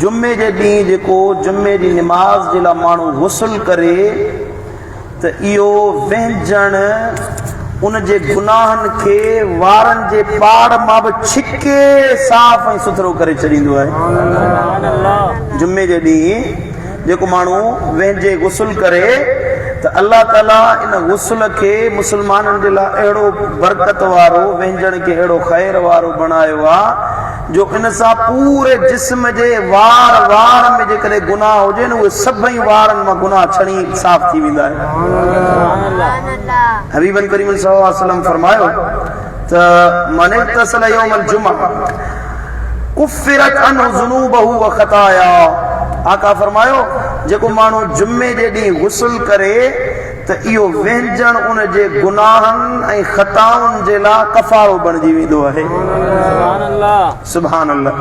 जुम्मे जे ॾींहुं जेको जुम्मे जी निमाज़ जे लाइ माण्हू गुस्ल करे त इहो व्यंजन उन जे गुनाहनि खे वारनि जे पाड़ मां बि छिके साफ़ ऐं सुथरो करे छॾींदो आहे। जुम्मे जे ॾींहुं जेको माण्हू वेंजे गुस्ल करे त अल्लाह ताला इन गुस्ल खे मुस्लमाननि जे लाइ अहिड़ो बरकत वारो व्यंजन खे अहिड़ो ख़ैर वारो बणायो आहे जो इन सां पूरे जिस्म जे वार वार में जेकॾहिं गुनाह हुजनि उहे सभई वारनि मां गुनाह छणी साफ़ थी वेंदा आहिनि। हबीबन करीम सल्लल्लाहु अलैहि वसल्लम फरमायो त मन इग़्तसल यौमल जुमा कुफ़िरत अनहु ज़ुनूबहु व ख़ताया। आका फरमायो जेको माण्हू जुम्मे जे ॾींहुं गुस्ल करे त इहो व्यंजन उन जे गुनाहनि ऐं ख़ताउनि जे लाइ कफ़ारो बणिजी वेंदो आहे। सुभान अल्लाह।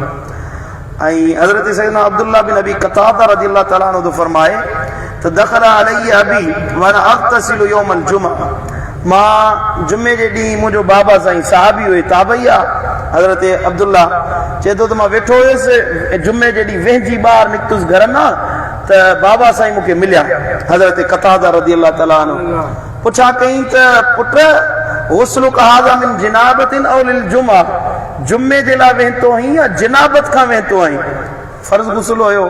ऐं हज़रत सैयदना अब्दुल्लाह बिन अबी क़तादा रज़ियल्लाहु तआला अन्हु फरमाए त दख़ल अलैहि अबी व अना अग़्तसिलु यौमल जुमा। मां जुम्मे जे ॾींहुं मुंहिंजो बाबा साईं साहबी हुए ताबई आहे हज़रत अब्दुल्लाह चए थो त मां वेठो हुयुसि जुम्मे जे ॾींहुं वेंजी ॿाहिरि निकितुसि घर मां त बाबा साईं मूंखे मिलिया हज़रत क़तादा रज़ियल्लाहु तआला अन्हु। पुछा कई त पुट गुस्लु कहाज़ा मिन जिनाबतिन औ लिल जुमा, जुम्मे जे लाइ वेंतो आहीं या जिनाबत खां वेंतो आहीं? फर्ज़ गुस्ल हुयो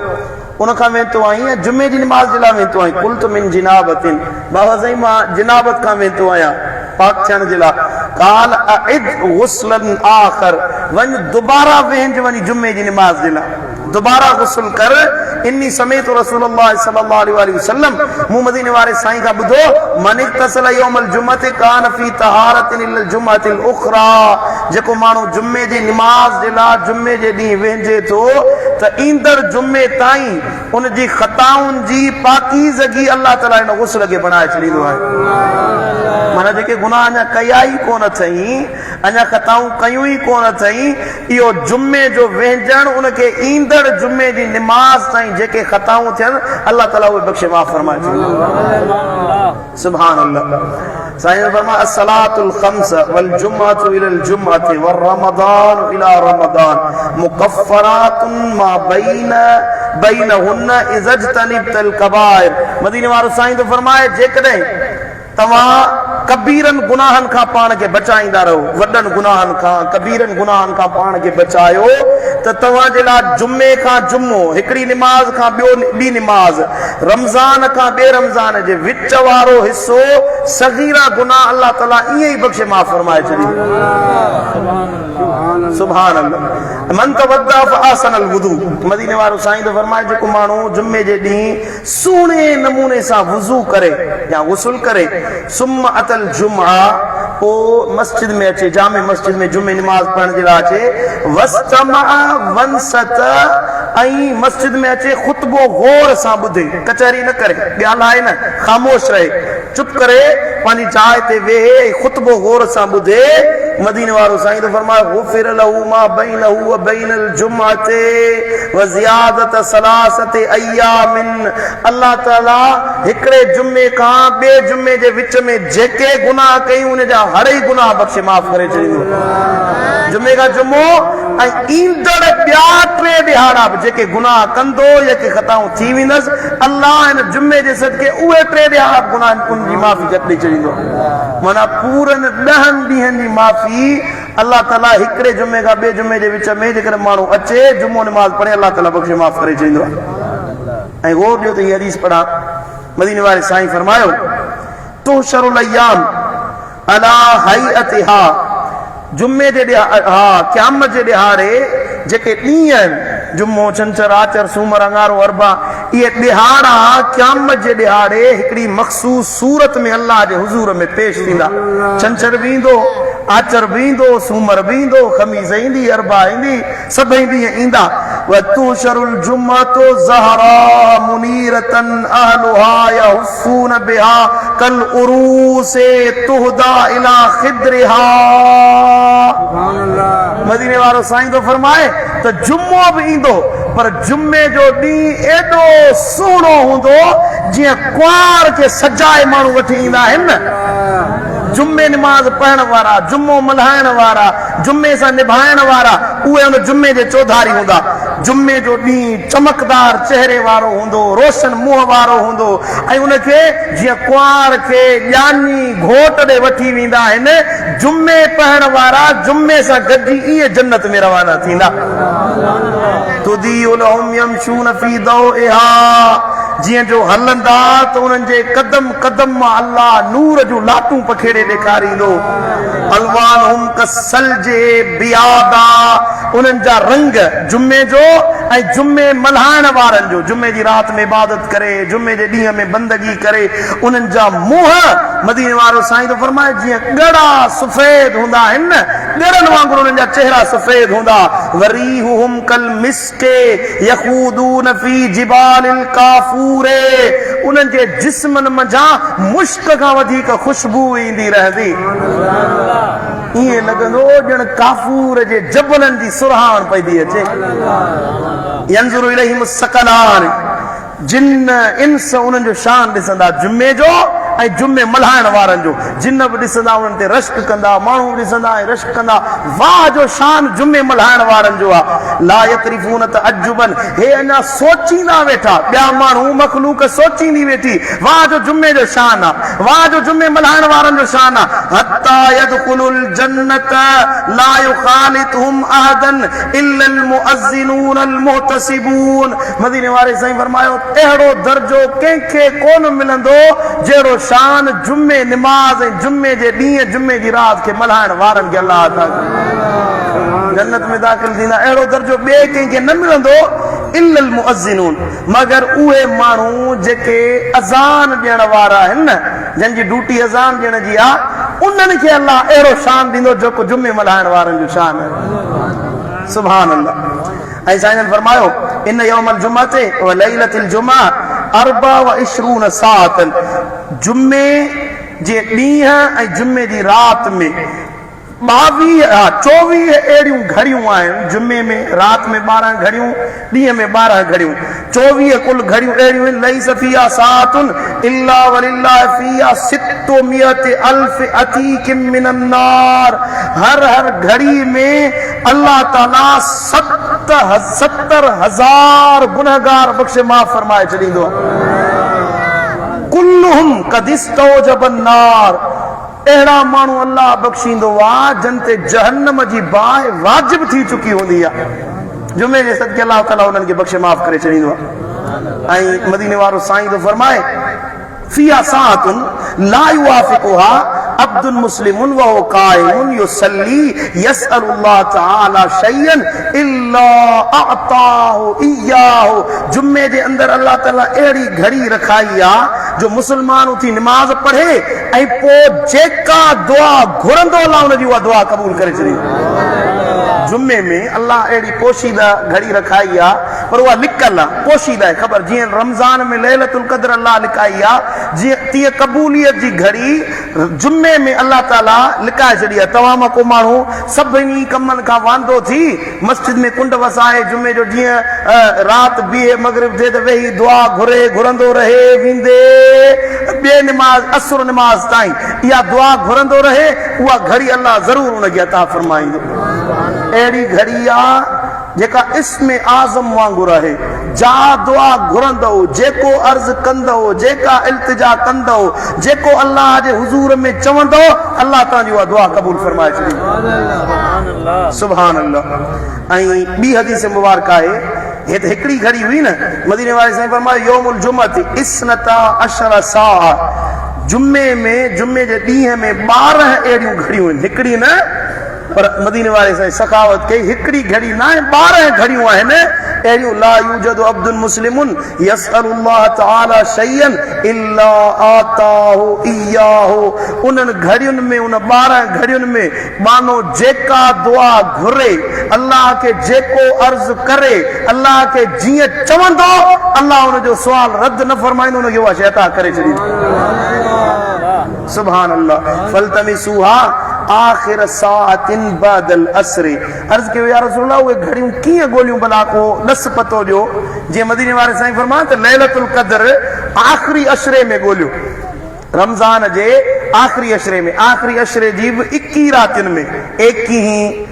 उन खां वेंतो आहीं या जुम्मे जी निमाज़ जे लाइ वेंतो आहीं? कुल त मिन जिनाबतिन, बाबा साईं मां जिनाबत खां वेंतो आहियां पाक थियण जे लाइ। काल अइद गुस्लन आखर, वञ दोबारा वेंज वञी जुम्मे जी निमाज़ जे लाइ दोबारा गुस्ल कर। इन्नी समेत रसूलुल्लाह सल्लल्लाहु अलैहि वसल्लम मूं मदीने वारे साईं का बुधो मन इग़्तसल यौमल जुमअति कान फी तहारतिन लिल जुमअतिल उखरा। जेको माण्हू जुम्मे जी निमाज़ जे लाइ जुम्मे जे ॾींहुं वेंजे थो त ईंदड़ जुम्मे ताईं उन जी ख़ताउनि जी पाकीज़गी अल्लाह ताला इन गुस्ल खे बणाए छॾींदो आहे। माना जेके गुनाह अञा कया ई कोन अथई, अञा ख़ताऊं कयूं ई कोन अथई, इहो जुम्मे जो व्यंजन उनखे ईंदड़ जुम्मे जी निमाज़ ताईं जेके ख़ताऊं थियनि अल्लाह ताला उहे बख़्शे माफ़ फरमाए छॾींदो। सुभान अल्लाह। साईं फरमाया अस्सलातुल ख़म्स वल जुम्अतु इलल जुम्अति व रमज़ानु इला रमज़ान मुकफ़्फ़रातुन मा बैनहुन्न इज़ा इज्तनिबतल कबाइर। मदीने वारो साईं तो फरमाए जेकॾहिं तव्हां कबीरनि गुनाहनि खां पाण खे बचाईंदा रहो, वॾनि गुनाहनि खां कबीरनि गुनाहनि खां पाण खे बचायो त तव्हांजे लाइ जुम्मे खां जुम्मो, हिकिड़ी निमाज़ खां ॿी निमाज़, रमज़ान खां ॿिए रमज़ान जे विच वारो हिसो सगीरा गुनाह अल्लाह ताला ईअं ई बख़्शे माफ़ फरमाए छॾींदो। सुभान अल्लाह। मन तवद्दा फअहसनल वुज़ू। मदीने वारो साईं तो फरमाए जेको माण्हू जुम्मे जे ॾींहुं सुहिणे नमूने सां वुज़ू करे या गुस्ल करे सुम्म अतल जुमा, पोइ मस्जिद में अचे, जामे मस्जिद में जुम्मे निमाज़ पढ़ण जे लाइ अचे, वस्तमा वंसत, ऐं मस्जिद में अचे ख़ुतबो गौर सां ॿुधे, कचहरी न करे, ॻाल्हाए न, ख़ामोश रहे, चुप करे पंहिंजी जाइ ते वेहे ख़ुतबो गौर सां ॿुधे। मदीने वारो साईं तो फरमाए गुफ़िर लहू मा बैनहु व बैनल जुमअति व ज़ियादत सलासति अय्यामिन। अल्लाह ताला हिकिड़े जुम्मे खां ॿिए जुम्मे जे विच में जेके गुनाह कयूं उन जा हर ई गुनाह बख़्शे माफ़ करे छॾींदो। जुम्मे खां जुम्मो ऐं ईंदड़ ॿिया 3 ॾिहाड़ा बि जेके गुनाह कंदो, जेके ख़ताऊं थी वेंदसि, अल्लाह हिन जुम्मे जे सदके उहे 3 ॾिहाड़ा गुनाह उनजी माफ़ी ॾेई छॾींदो। माना पूरनि 10 ॾींहंनि जी माफ़ी अल्लाह ताला हिकिड़े जुम्मे खां ॿिए जुम्मे जे विच में जेकॾहिं माण्हू अचे जुम्मो निमाज़ पढ़े अल्लाह ताला बख़्शे माफ़ करे छॾींदो। ऐं गौर ॾियो त हीअ हदीस पढ़ा। मदीने वारे साईं फरमायो तुहशरुल अय्याम अला हैअतिहा। जुम्मे जे क़यामत जे ॾिहाड़े जेके ॾींहं आहिनि, जुम्मो, छंछरु, आचर, सूमर, अंगारो, अरबा, इहे ॾिहाड़ा क़यामत जे ॾिहाड़े हिकिड़ी मख़सूस सूरत में अल्लाह जे हुज़ूर में पेश थींदा। छंछरु बि ईंदो, आचर बि ईंदो, सूमर बि ईंदो, ख़मीस ईंदी, अरबा ईंदी, सभई ॾींहं ईंदा। व तुहशरुल जुम्अतु ज़हरा मुनीरतन अहलुहा यहुफ़ून बिहा कल उरूसे तुहदा इला खिद्रिहा। मदीने वारो साईं तो फरमाए त जुम्मो बि ईंदो पर जुम्मे जो ॾींहुं एॾो सुहिणो हूंदो जीअं कुंवार खे सजाए माण्हू वठी ईंदा आहिनि न। जुम्मे नमाज़ पढ़ण वारा, जुम्मो मल्हाइण वारा, जुम्मे सां निभाइण वारा, उहे उन जुम्मे जे चौधारी हूंदा। जुम्मे जो ॾींहुं चमकदार चेहरे वारो हूंदो, रोशन मुंहं वारो हूंदो, ऐं उनखे जीअं कुंवार खे ॼानी घोट ॾे वठी वेंदा आहिनि, जुम्मे पढ़ण वारा जुम्मे सां गॾिजी ईअं जन्नत में रवाना थींदा। तुदीउलहुम यमशून फी दौइहा, जीअं जो हलंदा त उन्हनि जे कदम कदम मां अल्लाह नूर जूं लाटूं पखेड़े ॾेखारींदो। अलवानहुम कसलजे बियादा, उन्हनि जा रंग जुम्मे जो ऐं जुम्मे मल्हाइण वारनि जो, जुम्मे जी राति में इबादत करे, जुम्मे जे ॾींहं में बंदगी करे, उन्हनि जा मुंहं मदीने वारो साईं तो फरमाए जीअं ॻड़ा सफ़ेद हूंदा आहिनि न, ॻड़नि वांगुरु उन्हनि जा चेहरा सफ़ेद हूंदा। वरीहुहुम कल मिस्के यखूदून फी जिबालिल काफूरे, उन्हनि जे जिस्मनि मंझां मुश्क खां वधीक खुशबू ईंदी रहंदी। ईअं लॻंदो ॼण काफूर जे जबलनि जी सुरहाण पई थी अचे। यंज़ुरु इलैहिम सकलान, जिन इंस उन्हनि जो शान ॾिसंदा जुम्मे जो ऐं जुम्मे मल्हाइण वारनि जो। जिन बि ॾिसंदा उन्हनि ते रश्क कंदा, माण्हू बि ॾिसंदा ऐं रश्क कंदा। वाह जो शान जुम्मे मल्हाइण वारनि जो आहे। ला यतरिफून तअज्जुबन, हे अञा सोचींदा वेठा, ॿिया माण्हू मखलूक सोचींदी वेठी, वाह जो जुम्मे जो शान आहे, वाह जो जुम्मे मल्हाइण वारनि जो शान आहे। हत्ता यदखुलुल जन्नत ला युखालितहुम अहदन इल्लल मुअज्जिनूनल मुहतसिबून। मदीने वारे साईं फरमायो अहिड़ो दर्जो कंहिंखे कोन मिलंदो जहिड़ो शान जुम्मे निमाज़ ऐं जुम्मे जे ॾींहं जुम्मे जी राति खे मल्हाइण वारनि खे अल्लाह अता जन्नत में दाख़िल थींदा। अहिड़ो दर्जो ॿिए कंहिंखे न मिलंदो इल्लल मुअज्जिनून, मगर उहे माण्हू जेके अज़ान ॾियण वारा आहिनि न, जंहिंजी ड्यूटी अज़ान ॾियण जी आहे, उन्हनि खे अल्लाह अहिड़ो शान ॾींदो जेको जुम्मे मल्हाइण वारनि जो शान आहे। सुभान अल्लाह। ऐं साईं फरमायो इन यौमल जुमअते व लैलतिल जुमअ 24 साअतन, जुम्मे जे ॾींहं ऐं जुम्मे जी राति में 24 अहिड़ियूं घड़ियूं आहिनि। जुम्मे में राति में 12 घड़ियूं, ॾींहं में 12 घड़ियूं, 24 कुल घड़ियूं अहिड़ियूं आहिनि। लैस फीहा साअतुन इल्ला वलिल्लाहि फीहा 600 अल्फ अतीकिम मिनन नार, हर घड़ी में अल्लाह ताला 70,000 गुनहगार बख्शे माफ़ फरमाए छॾींदो। कुल्लुहुम कद इस्तौजबन नार, अहिड़ा माण्हू अल्लाह बख्शींदो आहे जिन ते जहन्नम जी बाहि वाजिब थी चुकी हूंदी आहे। जुमे जे सदके अल्लाह ताला उन्हनि खे बख्शे माफ़ करे छॾींदो आहे। ऐं मदीने वारो साईं तो फरमाए फीहा साअतुन ला युवाफिकुहा अब्दुल मुस्लिमुन व हुव काइमुन युसल्ली यसअलुल्लाह तआला शयअन इल्ला अताहु इय्याहु। जुम्मे जे अंदर अल्लाह ताला अहिड़ी घड़ी रखाई आहे जो मुसलमान उथी नमाज पढ़े ऐं पोइ जेका दुआ घुरंदो अल्लाह उनजी उहा दुआ क़बूल करे छॾींदो। जुम्मे में अल्लाह अहिड़ी पोशीदा घड़ी रखाई आहे, पर उहा लिकल आहे, पोशीदा आहे। ख़बर जीअं रमज़ान में लैलतुल क़द्र अल्लाह लिकाई आहे, जीअं तीअं क़बूलियत जी घड़ी जुम्मे में अल्लाह ताला लिकाए छॾी आहे। तव्हां मां को माण्हू सभिनी कमनि खां वांदो थी मस्जिद में कुंड वसाए जुम्मे जो जीअं राति बीहे मगरिब थिए त वेही दुआ घुरे, घुरंदो रहे, वेंदे ॿिए निमाज़ असुर निमाज़ ताईं इहा दुआ घुरंदो रहे, उहा घड़ी अल्लाह ज़रूरु उनखे अता फरमाईंदो। अहिड़ी घड़ी आहे जेका इस्म आज़म वांगुरु आहे। जा दुआ घुरंदो, जेको अर्ज़ कंदो, जेका इल्तिजा कंदो, जेको अल्लाह जे हुज़ूर में चवंदो, अल्लाह तव्हांजी उहा दुआ क़बूल फरमाए छॾींदो। सुभान अल्लाह। ऐं ॿी हदीस मुबारक आहे, हे त हिकिड़ी घड़ी हुई न, मदीने वारे साईं फरमायो यौमुल जुमअती 12 साअ, जुम्मे में जुम्मे जे ॾींहं में 12 अहिड़ियूं घड़ियूं आहिनि, हिकिड़ी न, पर मदीने वारे साईं सखावत कई हिकिड़ी घड़ी न आहे, 12 घड़ियूं आहिनि अहिड़ियूं। ला यूजदु अब्दुल मुस्लिमुन यसअलुल्लाह तआला शयअन इल्ला आताहु इय्याहु। उन्हनि घड़ियुनि में, उन 12 घड़ियुनि में मानो जेका दुआ घुरे, अल्लाह के जेको अर्ज़ करे, अल्लाह के जीअं चवंदो, अल्लाह उनजो सुवाल रद्द न फरमाईंदो, उनखे उहा शइ अता करे छॾींदो। सुभान अल्लाह। फल्तमिसूहा आखिर साअतिन बादल असरी। अर्ज़ कयो या रसूल अल्लाह उहे घड़ियूं कीअं ॻोल्हियूं भला, को ॾस पतो ॾियो। जीअं मदीने वारे साईं फरमायो त लैलतुल क़द्र आख़िरी अशरे में ॻोल्हियो, रमज़ान जे आखिरी अशरे में, आखिरी अशरे जी 21 रातियुनि में, 21,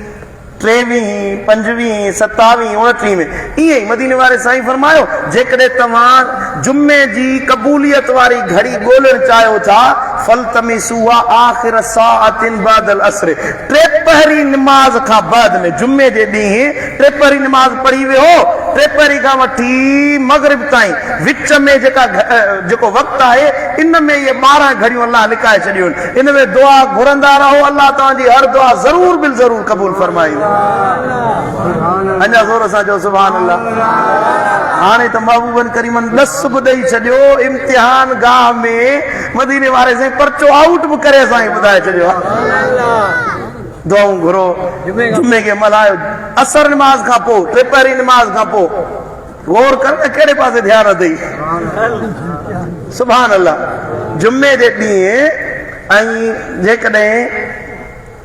23, 25, 27, 29 में ईअं ई मदीने वारे साईं फरमायो जेकॾहिं तव्हां जुमे जी क़बूलियत वारी घड़ी ॻोल्हणु चाहियो था फल्तमिसूहा आखिर साअतिन बादल असर, टे पहरी निमाज़ खां बाद में, जुमे जे ॾींहुं टे पहरी निमाज़ पढ़ी वियो, टे पहरी खां वठी मगरिब ताईं विच में जेको वक़्तु आहे इन में इहे 12 घड़ियूं अल्लाह लिकाए छॾियूं आहिनि। इन में दुआ घुरंदा रहो, अल्लाह तव्हांजी हर दुआ ज़रूर बिल ज़रूर क़बूल फरमाईंदो। अञा ज़ोर सां चओ सुभान अल्लाह। हाणे त महबूबन करीमन नस्ब ॾेई छॾियो इम्तिहान गाह में, मदीने वारे साईं पर्चो आउट बि करे असांखे ॿुधाए छॾियो। दुआऊं घुरो, जुमे खे मल्हायो, असर निमाज़ खां पोइ, टे पहिरीं निमाज़ खां पोइ गौर कर न कहिड़े पासे ध्यानु अथई। सुभान अल्लाह। जुमे जे ॾींहुं ऐं जेकॾहिं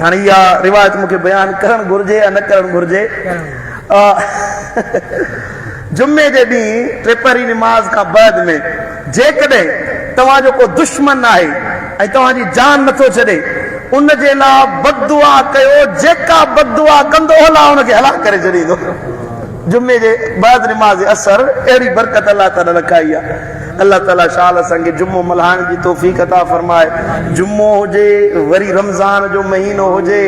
हाणे इहा रिवायत मूंखे बयानु करणु घुरिजे या न करणु घुरिजे, जुमे जे ॾींहुं टे पहिरीं निमाज़ खां बाद में जेकॾहिं तव्हांजो को दुश्मन आहे ऐं तव्हांजी जान नथो छॾे, उन जे लाइ बददुआ कयो, जेका बददुआ कंदो अलाह हुनखे हलाक करे छॾींदो। जुमे जे बाद निमाज़ असर अहिड़ी बरकत अल्लाह ताला रखाई आहे। अल्लाह ताला शाल असांखे जुमो मल्हाइण जी तौफ़ीक़ अता फरमाए। जुमो हुजे, वरी रमज़ान जो महीनो हुजे,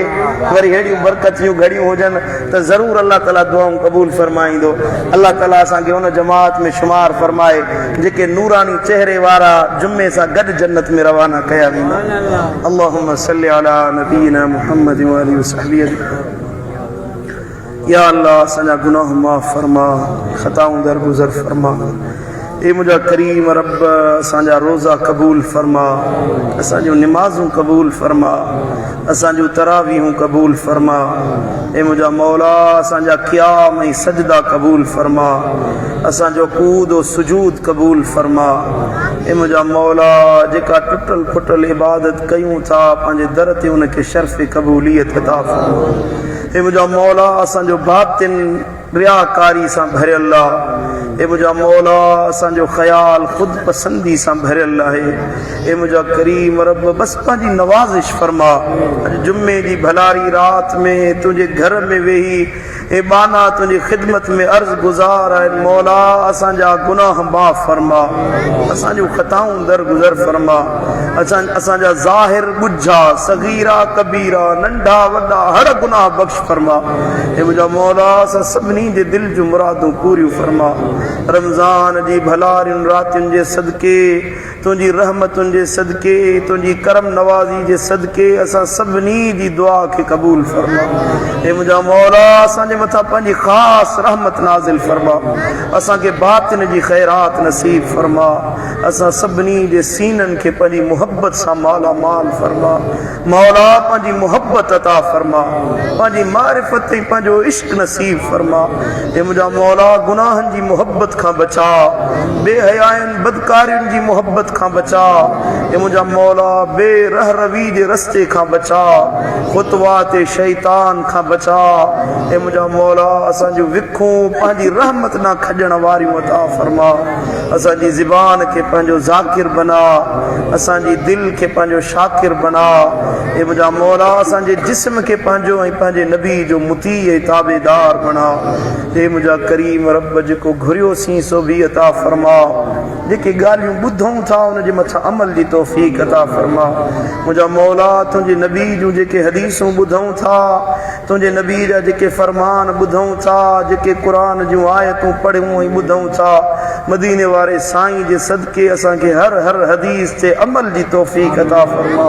वरी अहिड़ियूं बरकतियूं घड़ियूं हुजनि त ज़रूरु अल्लाह ताला दुआऊं क़बूल फरमाईंदो। अल्लाह ताला असांखे हुन जमात में शुमार फरमाए जेके नूरानी चेहरे वारा जुमे सां गॾु जन्नत में रवाना कया वेंदा। अल्लाहुम्मा सल्लि अला नबीना मुहम्मद व आलिहि वसहबिहि। या अल्लाह असांजा गुनाह माफ़ फरमा, ख़ताऊं दरगुज़र फरमा। ए मुंहिंजा करीम रब असांजा रोज़ा क़बूल फरमा, असांजूं निमाज़ूं क़बूल फरमा, असांजूं तरावीहूं क़बूल फरमा। ए मुंहिंजा मौला असांजा क़ियाम ऐं सजदा क़बूल फरमा, असांजो कूद व सुजूद क़बूल फरमा। ए मुंहिंजा मौला जेका टुटल फुटल इबादत कयूं था पंहिंजे दर ते उनखे शर्फ़ क़बूलियत अता फरमा। ए मुंहिंजा मौला असांजो बातिन रियाकारी सां भरियल आहे। ए मुंहिंजा मौला असांजो ख़्याल ख़ुदि पसंदी सां भरियल आहे। ए मुंहिंजा करीम रब बस पंहिंजी नवाज़िश फरमा। अॼु जुमे जी भलारी रात में तुंहिंजे घर में वेही ए बाना तुंहिंजी ख़िदमत में अर्ज़ गुज़ार आहिनि। मौला असांजा गुनाह माफ़ फरमा, असांजूं ख़ताऊं दरगुज़र फरमा, असांजा ज़ाहिर ॿुझा सगीरा कबीरा नंढा वॾा हर गुनाह बख़्श फरमा। हे मुंहिंजा मौला असां सभिनी जे दिलि जूं मुरादूं पूरियूं फरमा। रमज़ान जी भलारियुनि रातियुनि जे सदके, तुंहिंजी रहमतुनि जे सदके, तुंहिंजी करम नवाज़ी जे सदके असां सभिनी जी दुआ खे क़बूल फरमा। हे मुंहिंजा मौला असांजे मथां पंहिंजी ख़ासि रहमत नाज़िल फरमा, असांखे बातिन जी ख़ैरात नसीब फरमा, असां सभिनी जे सीननि खे पंहिंजी मुहबत सां माला माल फरमा। मौला पंहिंजी मुहबत अता फरमा, पंहिंजी मारिफत ऐं पंहिंजो इश्क नसीब फरमा। हे मुंहिंजा मौला गुनाहनि जी मुहबत खां बचा, बेहयायुनि बदकारियुनि जी मुहबत खां बचा। हे मुंहिंजा मौला बेरह रवी जे रस्ते खां बचा, ख़ुतवात शैतान खां बचा। हे मुंहिंजा मौला असांजूं विखूं पंहिंजी रहमत ना खॼण वारियूं अता फरमा। असांजी ज़ुबान खे पंहिंजो ज़ाकिर बना, असांजी दिलि खे पंहिंजो शाकिर बना। हे मुंहिंजा मौला असांजे जिस्म खे पंहिंजो ऐं पंहिंजे नबी जो मुती ऐं ताबेदार बना। हे मुंहिंजा करीम रब जेको घुरियोसीं सो बि अता फरमा, जेके ॻाल्हियूं ॿुधूं था उनजे मथां अमल जी तौफ़ीक़ अता फरमा। मुंहिंजा मौला तुंहिंजे नबी जूं जेके हदीसूं ॿुधूं था, तुंहिंजे नबी जा जेके फरमान ॿुधूं था, जेके क़ुरान जूं आयतूं पढ़ूं ऐं ॿुधूं था, मदीने वारे साईं जे सदके असांखे हर हर हदीस ते अमल जी तौफ़ीक़ अता फरमा।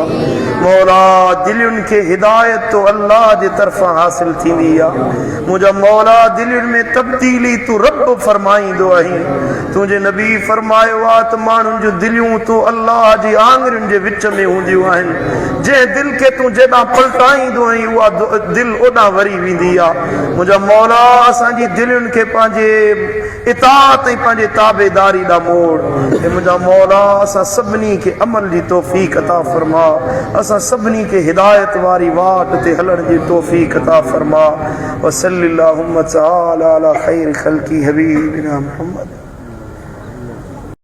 मौला दिलयुनि खे हिदायत तो अल्लाह जे तरफ़ां हासिल थींदी आहे। मुंहिंजा मौला दिलयुनि में तब्दीली तूं रब फरमाईंदो आहीं। तुंहिंजे नबी फरमायो आहे त माण्हुनि जूं दिलियूं तूं अल्लाह जी आङुरियुनि जे विच में हूंदियूं आहिनि। जंहिं दिलि खे तूं जेॾां पलटाईंदो आहीं उहा दिलि ओॾां वरी वेंदी आहे। मुंहिंजा मौला असांजी दिलयुनि खे पंहिंजे इताअत ऐं पंहिंजे ताबेदारी ॾांहुं मोड़। हे मुंहिंजा मौला असां सभिनी खे अमल जी तौफ़ीक़ अता फरमा, असां सभिनी खे हिदायत वारी वाट ते हलण जी तौफ़ीक़ अता फरमा। व सल्लल्लाहु तआला अला खैर ख़ल्क़ी हबीबिना मुहम्मद।